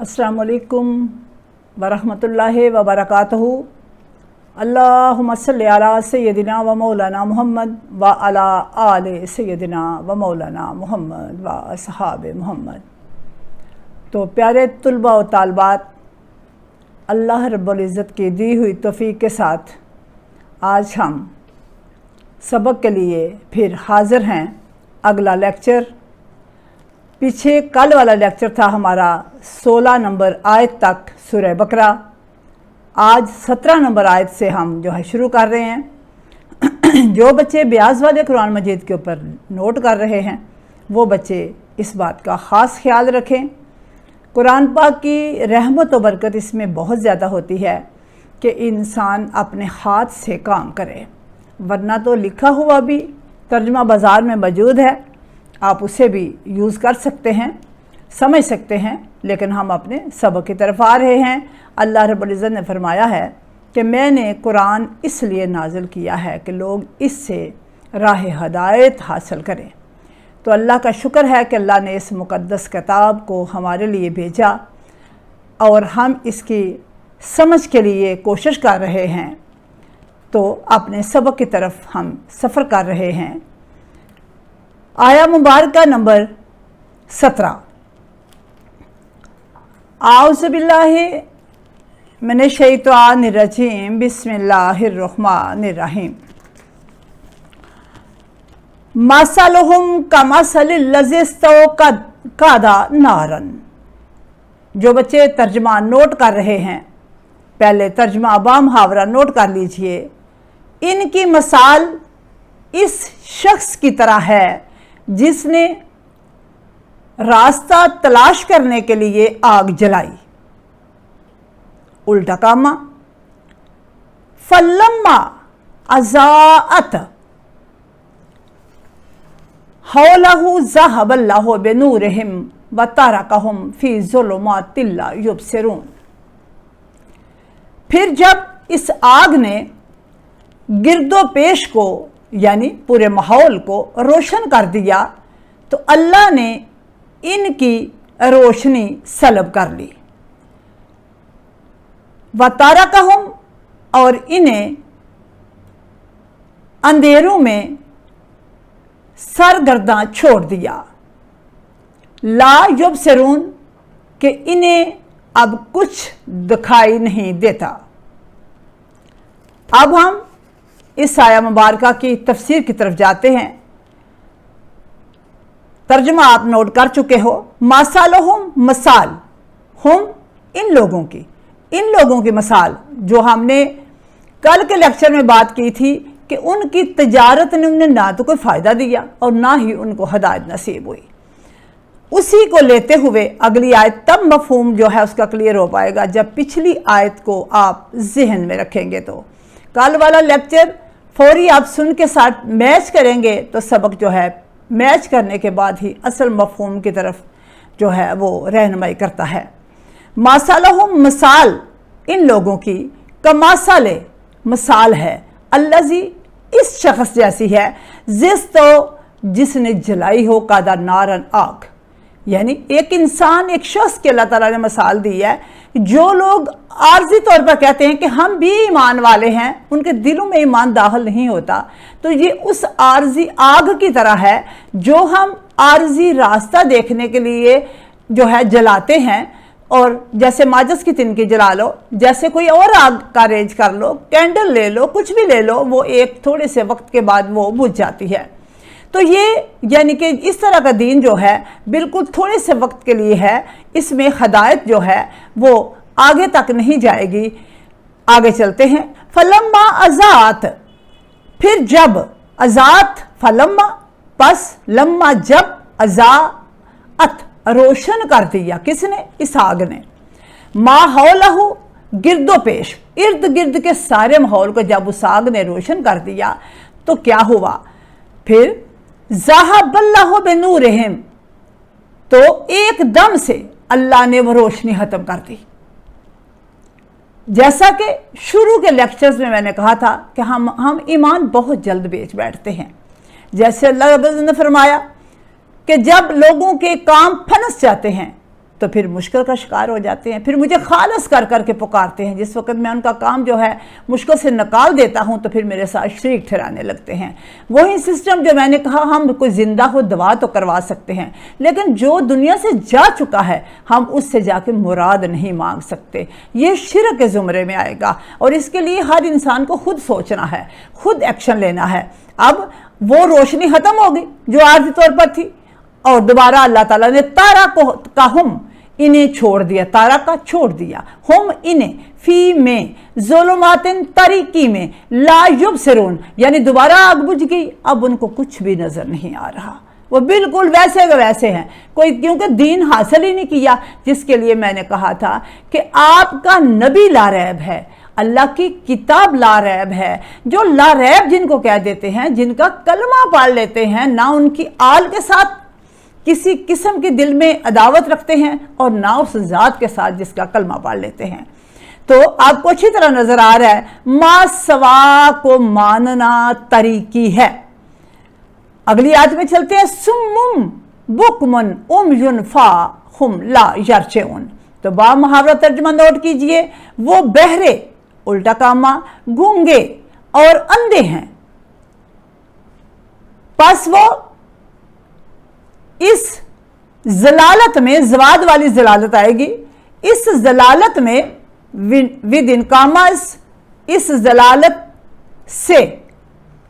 अस्सलामु अलैकुम वरहमतुल्लाहि वबरकातुहू। अल्लाहुम्मा सल्लि अला सय्यदिना व मौलाना मुहम्मद व अला आले सय्यदिना व मौलाना मुहम्मद व असहाबे मुहम्मद। तो प्यारे तुलबा व तालबात, अल्लाह रब्बुल इज़्ज़त की दी हुई तौफ़ीक़ के साथ आज हम सबक के लिए फिर हाज़िर हैं। अगला लेक्चर, पीछे कल वाला लेक्चर था हमारा 16 नंबर आयत तक सूरह बकरा। आज 17 नंबर आयत से हम जो है शुरू कर रहे हैं। जो बच्चे ब्याज वाले कुरान मजीद के ऊपर नोट कर रहे हैं वो बच्चे इस बात का ख़ास ख्याल रखें। कुरान पाक की रहमत व बरकत इसमें बहुत ज़्यादा होती है कि इंसान अपने हाथ से काम करे, वरना तो लिखा हुआ भी तर्जुमा बाज़ार में मौजूद है, आप उसे भी यूज़ कर सकते हैं, समझ सकते हैं, लेकिन हम अपने सबक की तरफ आ रहे हैं। अल्लाह रब्बुल इज़्ज़त ने फरमाया है कि मैंने कुरान इसलिए नाजिल किया है कि लोग इससे राह हदायत हासिल करें। तो अल्लाह का शुक्र है कि अल्लाह ने इस मुक़द्दस किताब को हमारे लिए भेजा और हम इसकी समझ के लिए कोशिश कर रहे हैं। तो अपने सबक की तरफ हम सफ़र कर रहे हैं। आया मुबारका नंबर 17। आऊज़ु बिल्लाहि मिनश शैतानिर रजीम, बिस्मिल्लाहिर रहमानिर रहीम। मसलुहुम कमसलिल लज़ी इस्तौक़दा नारन। जो बच्चे तर्जुमा नोट कर रहे हैं, पहले तर्जुमा बा मुहावरा नोट कर लीजिए। इनकी मिसाल इस शख्स की तरह है जिसने रास्ता तलाश करने के लिए आग जलाई। उल्टा कामा, फलम्मा अज़ाअत हौलहु ज़हबल्लाहु बिनूरिहिम व तरकहुम फ़ी ज़ुलुमातिन ला युबसिरून। फिर जब इस आग ने गिरदो पेश को यानी पूरे माहौल को रोशन कर दिया तो अल्लाह ने इनकी रोशनी सलब कर ली। व तरकहुम, और इन्हें अंधेरों में सरगर्दा छोड़ दिया। ला युबसिरून, कि इन्हें अब कुछ दिखाई नहीं देता। अब हम इस आया मुबारका की तफसीर की तरफ जाते हैं। तर्जुमा आप नोट कर चुके हो। मसलुहुम, मसाल, हम इन लोगों की मसाल, जो हमने कल के लेक्चर में बात की थी कि उनकी तजारत ने उन्हें ना तो कोई फ़ायदा दिया और ना ही उनको हदायत नसीब हुई। उसी को लेते हुए अगली आयत तब मफहूम जो है उसका क्लियर हो पाएगा जब पिछली आयत को आप जहन में रखेंगे। तो कल वाला लेक्चर फौरी आप सुन के साथ मैच करेंगे तो सबक जो है मैच करने के बाद ही असल मफहूम की तरफ जो है वो रहनुमाई करता है। मसलहुम, मिसाल इन लोगों की, कमासले, मिसाल है, अल्लज़ी, इस शख्स जैसी है, जिसने जलाई हो कादा नारन, आग। यानी एक इंसान, एक शख्स की अल्लाह ताला ने मिसाल दी है। जो लोग आर्जी तौर पर कहते हैं कि हम भी ईमान वाले हैं, उनके दिलों में ईमान दाखिल नहीं होता, तो ये उस आर्जी आग की तरह है जो हम आर्जी रास्ता देखने के लिए जो है जलाते हैं। और जैसे माचिस की तिनकी जला लो, जैसे कोई और आग का अरेंज कर लो, कैंडल ले लो, कुछ भी ले लो, वो एक थोड़े से वक्त के बाद वो बुझ जाती है। तो ये यानी कि इस तरह का दीन जो है बिल्कुल थोड़े से वक्त के लिए है, इसमें हदायत जो है वो आगे तक नहीं जाएगी। आगे चलते हैं। फलम्मा अज़ात, फिर जब, अज़ात फलम्मा, बस लम्मा जब, अज़ाअत रोशन कर दिया, किसने? इस आग ने। माहौलहु, गिरदो पेश, इर्द गिर्द के सारे माहौल को जब उस आग ने रोशन कर दिया तो क्या हुआ? फिर ज़हबल्लाहु बिनूरिहिम, तो एकदम से अल्लाह ने वो रोशनी खत्म कर दी। जैसा कि शुरू के लेक्चर्स में मैंने कहा था कि हम ईमान बहुत जल्द बेच बैठते हैं। जैसे अल्लाह ने फरमाया कि जब लोगों के काम फनस जाते हैं तो फिर मुश्किल का शिकार हो जाते हैं, फिर मुझे खालस कर कर के पुकारते हैं। जिस वक्त मैं उनका काम जो है मुश्किल से निकाल देता हूँ तो फिर मेरे साथ शरीक ठहराने लगते हैं। वही सिस्टम जो मैंने कहा, हम कोई जिंदा हो दवा तो करवा सकते हैं, लेकिन जो दुनिया से जा चुका है हम उससे जाके मुराद नहीं मांग सकते। ये शिर्क के ज़ुमरे में आएगा और इसके लिए हर इंसान को खुद सोचना है, खुद एक्शन लेना है। अब वो रोशनी ख़त्म हो गई जो आर्जी तौर पर थी और दोबारा अल्लाह ताला ने तारा का हम इन्हें छोड़ दिया, तारा का छोड़ दिया, हम इन्हें फी में ज़ुलुमातिन तरीकी में ला युबसिरून, यानी दोबारा आग बुझ गई, अब उनको कुछ भी नज़र नहीं आ रहा, वो बिल्कुल वैसे के वैसे हैं। कोई क्योंकि दीन हासिल ही नहीं किया, जिसके लिए मैंने कहा था कि आपका नबी लारैब है, अल्लाह की किताब लारैब है। जो लारैब जिनको कह देते हैं, जिनका कलमा पढ़ लेते हैं, ना उनकी आल के साथ किसी किस्म के दिल में अदावत रखते हैं और ना उस ज़ात के साथ जिसका कलमा पढ़ लेते हैं। तो आपको अच्छी तरह नजर आ रहा है मा सवा को मानना तरीकी है। अगली आयत में चलते हैं, सुम्मुम बुकमन उमयुन फाहुम ला यरचउन। तो बा मुहावरा तर्जुमा नोट कीजिए, वो बहरे उल्टा कामा गूंगे और अंधे हैं, बस वो इस जलालत में, जवाद वाली जलालत आएगी, इस जलालत में विद इन कामास, इस जलालत से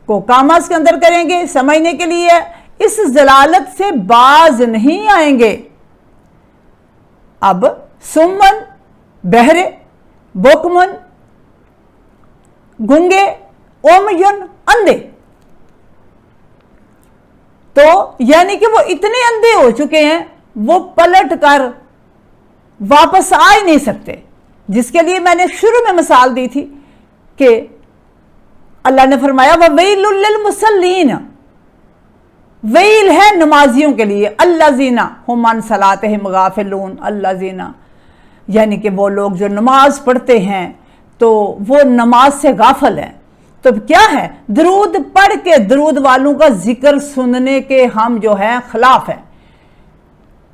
को कामास के अंदर करेंगे समझने के लिए, इस जलालत से बाज नहीं आएंगे। अब सुमन बहरे, बुकमन गूंगे, ओमयुन अंधे, तो यानी कि वो इतने अंधे हो चुके हैं वो पलट कर वापस आ ही नहीं सकते। जिसके लिए मैंने शुरू में मिसाल दी थी कि अल्लाह ने फरमाया ववैलुल लिल मुसल्लीन, वैल है नमाजियों के लिए, अल्लाज़ीना हुम अन सलातिहिम गाफिलून, अल्लाज़ीना यानी कि वो लोग जो नमाज पढ़ते हैं तो वो नमाज से गाफिल हैं। तो क्या है, दरूद पढ़ के दरूद वालों का जिक्र सुनने के हम जो है खिलाफ है।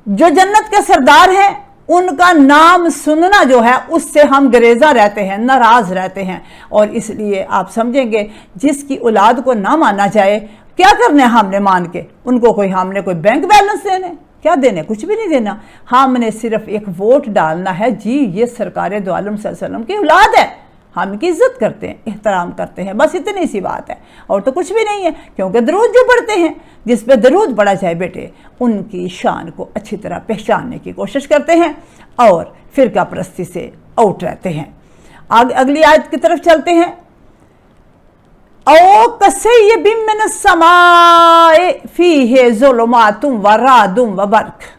जो जन्नत के सरदार हैं उनका नाम सुनना जो है उससे हम गरेजा रहते हैं, नाराज रहते हैं। और इसलिए आप समझेंगे जिसकी औलाद को ना माना जाए, क्या करना है हमने मान के उनको, कोई हमने कोई बैंक बैलेंस देने, क्या देने, कुछ भी नहीं देना। हमने सिर्फ एक वोट डालना है, जी ये सरकार दो आलम सल्लल्लाहु अलैहि वसल्लम की औलाद है, हम इनकी इज्जत करते हैं, एहतराम करते हैं, बस इतनी सी बात है और तो कुछ भी नहीं है। क्योंकि दरूद जो पढ़ते हैं, जिस पे दरूद पढ़ा जाए बेटे, उनकी शान को अच्छी तरह पहचानने की कोशिश करते हैं और फिरका परस्ती से आउट रहते हैं। अगली आयत की तरफ चलते हैं, ओ कस्सय्यिबिम मिनस समाए फीहि ज़ुलुमातुम व रादुम व बर्क।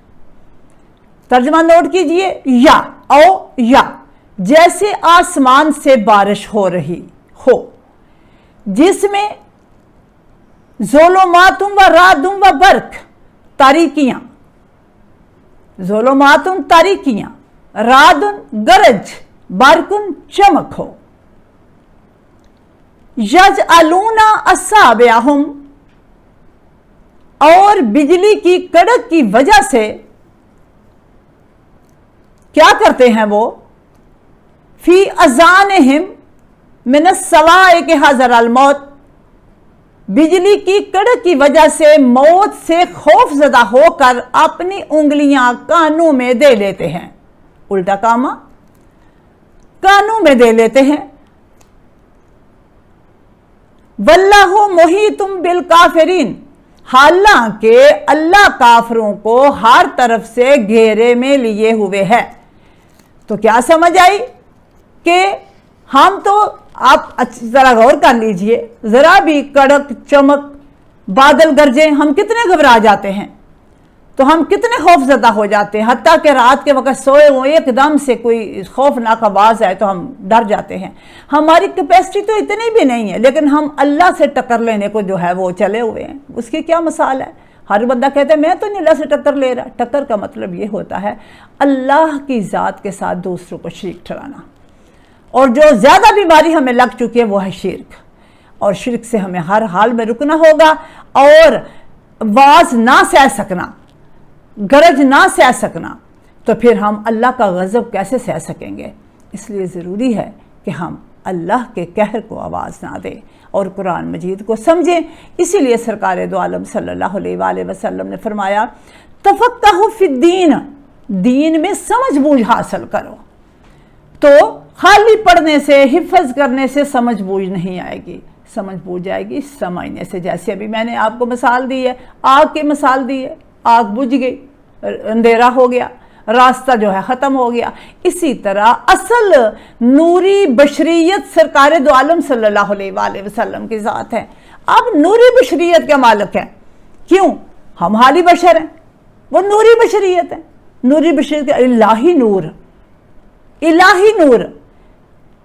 तर्जुमा नोट कीजिए, या ओ या जैसे आसमान से बारिश हो रही हो, जिसमें ज़ुलुमातुम व रादुम व बर्क, तारीकियां, ज़ुलुमातुम तारीकियां, रादुन गरज, बरकुन चमक हो। यजअलूना असाबिअहुम, और बिजली की कड़क की वजह से क्या करते हैं वो, फी अजानहिम मिनस सवाए के हज़र अल मौत, बिजली की कड़क की वजह से मौत से खौफजदा होकर अपनी उंगलियां कानों में दे लेते हैं, उल्टा कामा कानों में दे लेते हैं। वल्लाहु मुहीतुम बिल काफिरीन, हालांकि अल्लाह काफिरों को हर तरफ से घेरे में लिए हुए है। तो क्या समझ आई कि हम तो, आप अच्छी तरह गौर कर लीजिए, जरा भी कड़क चमक बादल गरजे हम कितने घबरा जाते हैं, तो हम कितने खौफजदा हो जाते हैं। हत्ता कि रात के वक्त सोए हो एकदम से कोई खौफनाक आवाज़ आए तो हम डर जाते हैं। हमारी कैपेसिटी तो इतनी भी नहीं है, लेकिन हम अल्लाह से टक्कर लेने को जो है वो चले हुए हैं। उसकी क्या मिसाल है, हर बंदा कहता है मैं तो नहीं अल्लाह से टक्कर ले रहा। टक्कर का मतलब ये होता है अल्लाह की ज़ात के साथ दूसरों को शरीक ठहराना। और जो ज़्यादा बीमारी हमें लग चुकी है वो है शिर्क, और शिर्क से हमें हर हाल में रुकना होगा और वाज ना सह सकना, गरज ना सह सकना, تو پھر ہم اللہ کا غضب کیسے سہ سکیں گے؟ اس لیے ضروری ہے کہ ہم اللہ کے قہر کو آواز نہ دیں اور قرآن مجید کو سمجھیں۔ اسی لیے سرکار دو عالم صلی اللہ علیہ وآلہ وسلم نے فرمایا تفقہوا فی الدین، دین میں سمجھ بوجھ حاصل کرو۔ تو خالی پڑھنے سے، حفظ کرنے سے سمجھ بوجھ نہیں آئے گی، سمجھ بوجھ آئے گی سمجھنے سے۔ جیسے ابھی میں نے آپ کو مثال دی ہے، آگ کی مثال دی ہے، آگ بجھ گئی، اندھیرا ہو گیا، راستہ جو ہے ختم ہو گیا۔ اسی طرح اصل نوری بشریت سرکار دو عالم صلی اللہ علیہ وآلہ وسلم کی ذات ہے۔ اب نوری بشریت کے مالک ہیں، کیوں؟ ہم حالی بشر ہیں، وہ نوری بشریت ہے۔ نوری بشریت کا الہی نور، الہی نور۔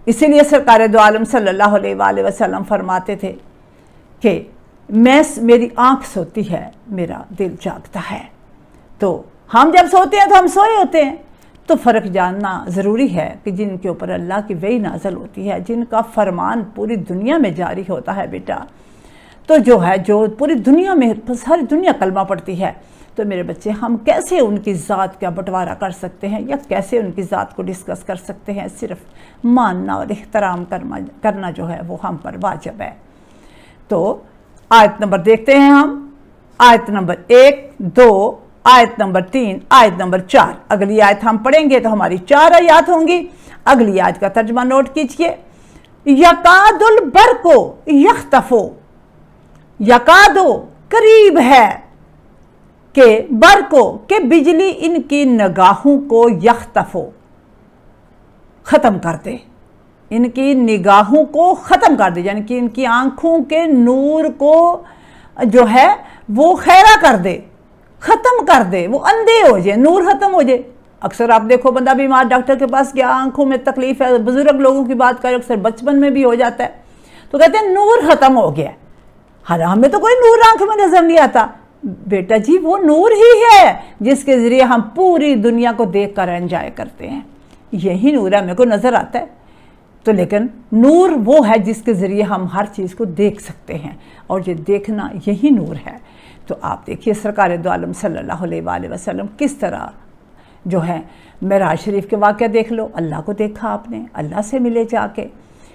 اسی لیے سرکار دو عالم صلی اللہ علیہ وآلہ وسلم فرماتے تھے کہ میری آنکھ سوتی ہے، میرا دل جاگتا ہے۔ تو ہم جب سوتے ہیں تو ہم سوئے ہوتے ہیں۔ تو فرق جاننا ضروری ہے کہ جن کے اوپر اللہ کی وحی نازل ہوتی ہے، جن کا فرمان پوری دنیا میں جاری ہوتا ہے بیٹا، تو جو ہے جو پوری دنیا میں ساری دنیا کلمہ پڑھتی ہے، تو میرے بچے ہم کیسے ان کی ذات کا بٹوارہ کر سکتے ہیں یا کیسے ان کی ذات کو ڈسکس کر سکتے ہیں؟ صرف ماننا اور احترام کرنا جو ہے وہ ہم پر واجب ہے۔ تو آیت نمبر دیکھتے ہیں ہم، آیت نمبر 1، 2، آیت نمبر 3، آیت نمبر 4۔ اگلی آیت ہم پڑھیں گے تو ہماری 4 آیات ہوں گی۔ اگلی آیت کا ترجمہ نوٹ کیجئے۔ یکاد البرق یخطف، یکاد قریب ہے کہ برقو کہ بجلی ان کی نگاہوں کو یخطف ختم کر دے، ان کی نگاہوں کو ختم کر دے، یعنی کہ ان کی آنکھوں کے نور کو جو ہے وہ خیرہ کر دے، ختم کر دے، وہ اندھے ہو جائے، نور ختم ہو جائے۔ اکثر آپ دیکھو بندہ بیمار ڈاکٹر کے پاس گیا، آنکھوں میں تکلیف ہے، بزرگ لوگوں کی بات کریں، اکثر بچپن میں بھی ہو جاتا ہے، تو کہتے ہیں نور ختم ہو گیا۔ حالانکہ ہمیں تو کوئی نور آنکھ میں نظر نہیں آتا۔ بیٹا جی وہ نور ہی ہے جس کے ذریعے ہم پوری دنیا کو دیکھ کر انجوائے کرتے ہیں، یہی نور ہے، ہمیں کو نظر آتا ہے تو، لیکن نور وہ ہے جس کے ذریعے ہم ہر چیز کو دیکھ سکتے ہیں، اور یہ دیکھنا یہی نور ہے۔ تو آپ دیکھیے سرکار دو عالم صلی اللہ علیہ وآلہ وسلم کس طرح جو ہے معراج شریف کے واقعہ دیکھ لو، اللہ کو دیکھا آپ نے، اللہ سے ملے جا کے۔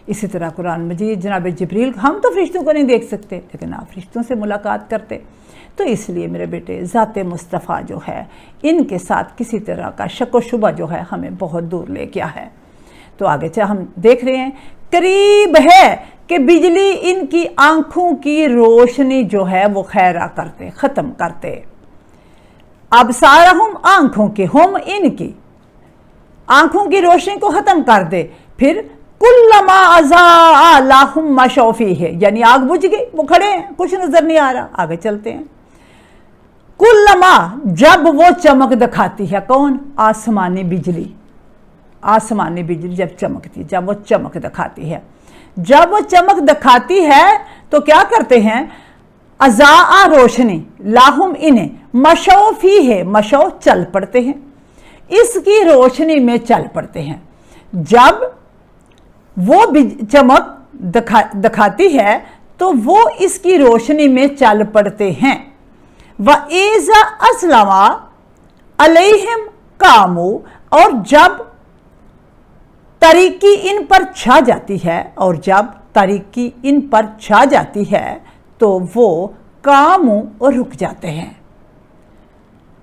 اسی طرح قرآن مجید جناب جبریل، ہم تو فرشتوں کو نہیں دیکھ سکتے لیکن آپ فرشتوں سے ملاقات کرتے۔ تو اس لیے میرے بیٹے ذات مصطفیٰ جو ہے ان کے ساتھ کسی طرح کا شک و شبہ جو ہے ہمیں بہت دور لے گیا ہے۔ تو آگے ہم دیکھ رہے ہیں قریب ہے کہ بجلی ان کی آنکھوں کی روشنی جو ہے وہ خیرہ کرتے، ختم کرتے۔ ابصارہم آنکھوں کے، ہم ان کی آنکھوں کی روشنی کو ختم کر دے۔ پھر کلما اضاء لہم مشوا فیہ، یعنی آگ بجھ گئی، وہ کھڑے ہیں، کچھ نظر نہیں آ رہا۔ آگے چلتے ہیں۔ کلما، جب وہ چمک دکھاتی ہے، کون؟ آسمانی بجلی، آسمانی بجلی جب چمکتی، جب وہ چمک دکھاتی ہے، جب وہ چمک دکھاتی ہے تو کیا کرتے ہیں؟ اضاء روشنی، لاہم انہیں، مشوا فیہ، مشوا چل پڑتے ہیں، اس کی روشنی میں چل پڑتے ہیں۔ جب وہ چمک دکھاتی ہے تو وہ اس کی روشنی میں چل پڑتے ہیں۔ وَإِذَا أَسْلَمَا عَلَيْهِمْ قَامُوا، اور جب تاریکی ان پر چھا جاتی ہے، اور جب تاریکی ان پر چھا جاتی ہے تو وہ قاموا اور رک جاتے ہیں۔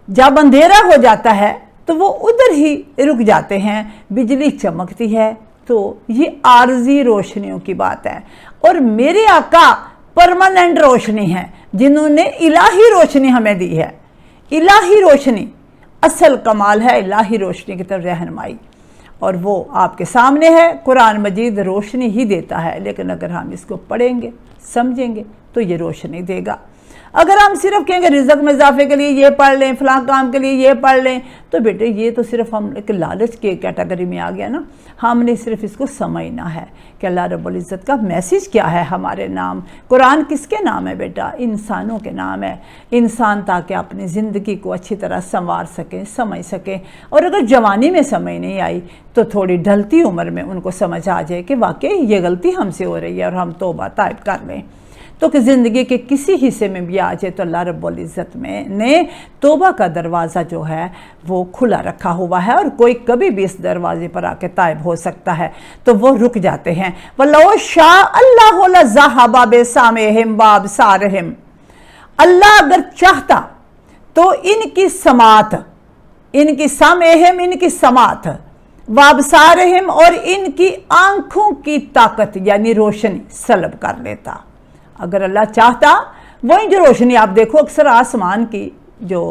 جب اندھیرا ہو جاتا ہے تو وہ ادھر ہی رک جاتے ہیں۔ بجلی چمکتی ہے تو یہ عارضی روشنیوں کی بات ہے، اور میرے آقا پرماننٹ روشنی ہے، جنہوں نے الہی روشنی ہمیں دی ہے۔ الہی روشنی اصل کمال ہے، الہی روشنی کی طرف رہنمائی، اور وہ آپ کے سامنے ہے۔ قرآن مجید روشنی ہی دیتا ہے، لیکن اگر ہم اس کو پڑھیں گے، سمجھیں گے تو یہ روشنی دے گا۔ اگر ہم صرف کہیں گے رزق میں اضافے کے لیے یہ پڑھ لیں، فلاں کام کے لیے یہ پڑھ لیں، تو بیٹے یہ تو صرف ہم ایک لالچ کے کیٹیگری میں آ گیا نا۔ ہم نے صرف اس کو سمجھنا ہے کہ اللہ رب العزت کا میسیج کیا ہے ہمارے نام۔ قرآن کس کے نام ہے بیٹا؟ انسانوں کے نام ہے۔ انسان تاکہ اپنی زندگی کو اچھی طرح سنوار سکیں، سمجھ سکیں، اور اگر جوانی میں سمجھ نہیں آئی تو تھوڑی ڈھلتی عمر میں ان کو سمجھ آ جائے کہ واقعی یہ غلطی ہم سے ہو رہی ہے اور ہم توبہ طائب کر لیں۔ تو کہ زندگی کے کسی حصے میں بھی آ جائے تو اللہ رب العزت نے توبہ کا دروازہ جو ہے وہ کھلا رکھا ہوا ہے، اور کوئی کبھی بھی اس دروازے پر آ کے طائب ہو سکتا ہے، تو وہ رک جاتے ہیں۔ وَلَوْ شَاءَ اللَّهُ لَذَهَبَ بِسَمْعِهِمْ وَأَبْصَارِهِمْ، اللہ اگر چاہتا تو ان کی سماعت، ان کی سمعہم، ان کی سماعت، وابصارہم، اور ان کی آنکھوں کی طاقت یعنی روشنی سلب کر لیتا۔ اگر اللہ چاہتا، وہی جو روشنی آپ دیکھو اکثر آسمان کی جو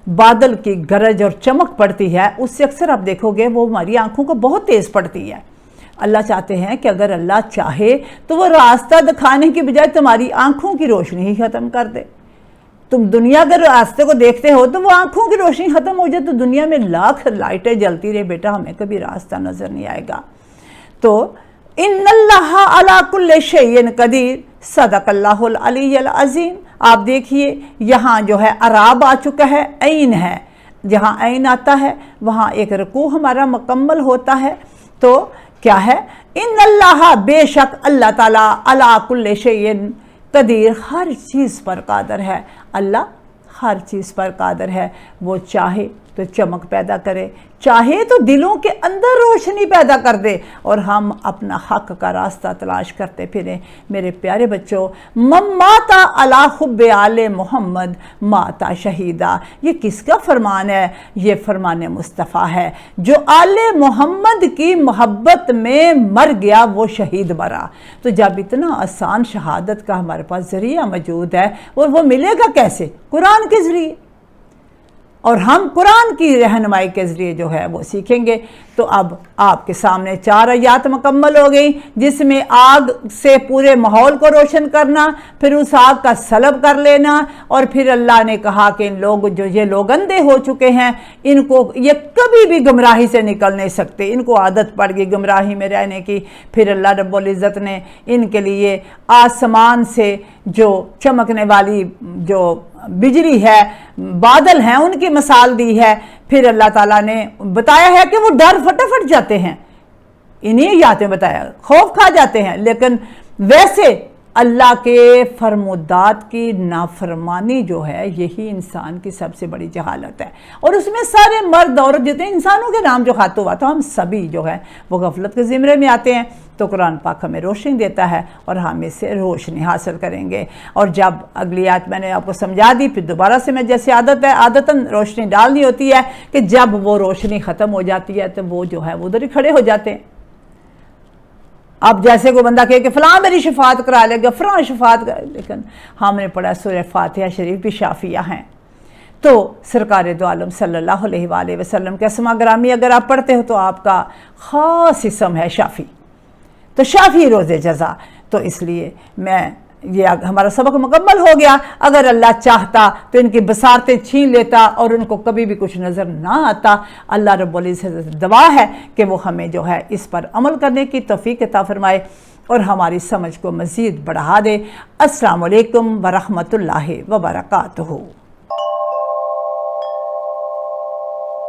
بادل کی گرج اور چمک پڑتی ہے، اس سے اکثر آپ دیکھو گے وہ ہماری آنکھوں کو بہت تیز پڑتی ہے۔ اللہ چاہتے ہیں کہ اگر اللہ چاہے تو وہ راستہ دکھانے کی بجائے تمہاری آنکھوں کی روشنی ہی ختم کر دے۔ تم دنیا اگر راستے کو دیکھتے ہو تو وہ آنکھوں کی روشنی ختم ہو جائے تو دنیا میں لاکھ لائٹیں جلتی رہے، بیٹا ہمیں کبھی راستہ نظر نہیں آئے گا۔ تو ان اللہ علی کل شیء قدیر، صدق اللہ العلی العظیم۔ آپ دیکھیے یہاں جو ہے عراب آ چکا ہے، عین ہے، جہاں عین آتا ہے وہاں ایک رکوع ہمارا مکمل ہوتا ہے۔ تو کیا ہے؟ ان اللہ، بے شک اللہ تعالیٰ، علی کل شیء قدیر، ہر چیز پر قادر ہے۔ اللہ ہر چیز پر قادر ہے، وہ چاہے تو چمک پیدا کرے، چاہے تو دلوں کے اندر روشنی پیدا کر دے، اور ہم اپنا حق کا راستہ تلاش کرتے پھریں۔ میرے پیارے بچوں، ماتا علی حب آل محمد ماتا شہیدہ، یہ کس کا فرمان ہے؟ یہ فرمان مصطفیٰ ہے۔ جو آل محمد کی محبت میں مر گیا وہ شہید مرا۔ تو جب اتنا آسان شہادت کا ہمارے پاس ذریعہ موجود ہے، اور وہ ملے گا کیسے؟ قرآن کے ذریعے، اور ہم قرآن کی رہنمائی کے ذریعے جو ہے وہ سیکھیں گے۔ تو اب آپ کے سامنے 4 آیات مکمل ہو گئی، جس میں آگ سے پورے ماحول کو روشن کرنا، پھر اس آگ کا سلب کر لینا، اور پھر اللہ نے کہا کہ ان لوگ یہ لوگ اندھے ہو چکے ہیں، ان کو یہ کبھی بھی گمراہی سے نکل نہیں سکتے، ان کو عادت پڑ گئی گمراہی میں رہنے کی۔ پھر اللہ رب العزت نے ان کے لیے آسمان سے جو چمکنے والی جو بجلی ہے، بادل ہیں، ان کی مثال دی ہے۔ پھر اللہ تعالیٰ نے بتایا ہے کہ وہ ڈر فٹافٹ جاتے ہیں، انہیں آیات میں بتایا، خوف کھا جاتے ہیں، لیکن ویسے اللہ کے فرمودات کی نافرمانی جو ہے یہی انسان کی سب سے بڑی جہالت ہے، اور اس میں سارے مرد عورت جتنے انسانوں کے نام جو خاطر ہوا تو ہم سبھی جو ہے وہ غفلت کے زمرے میں آتے ہیں۔ تو قرآن پاک ہمیں روشنی دیتا ہے اور ہم اس سے روشنی حاصل کریں گے۔ اور جب اگلی آیت میں نے آپ کو سمجھا دی، پھر دوبارہ سے میں جیسے عادت ہے عادتاً روشنی ڈالنی ہوتی ہے کہ جب وہ روشنی ختم ہو جاتی ہے تو وہ جو ہے وہ ادھر ہی کھڑے ہو جاتے ہیں۔ اب جیسے کوئی بندہ کہے کہ فلاں میری شفاعت کرا لے گا، فلاں شفاعت کرا، لیکن ہم نے پڑھا سورہ فاتحہ شریف بھی شافیہ ہیں۔ تو سرکار دو عالم صلی اللہ علیہ وآلہ وسلم کے اسماء گرامی اگر آپ پڑھتے ہو تو آپ کا خاص اسم ہے شافی، تو شافی روز جزا۔ تو اس لیے یہ ہمارا سبق مکمل ہو گیا۔ اگر اللہ چاہتا تو ان کی بصارتیں چھین لیتا اور ان کو کبھی بھی کچھ نظر نہ آتا۔ اللہ رب العزت دعا ہے کہ وہ ہمیں جو ہے اس پر عمل کرنے کی توفیق عطا فرمائے اور ہماری سمجھ کو مزید بڑھا دے۔ السلام علیکم ورحمۃ اللہ وبرکاتہ۔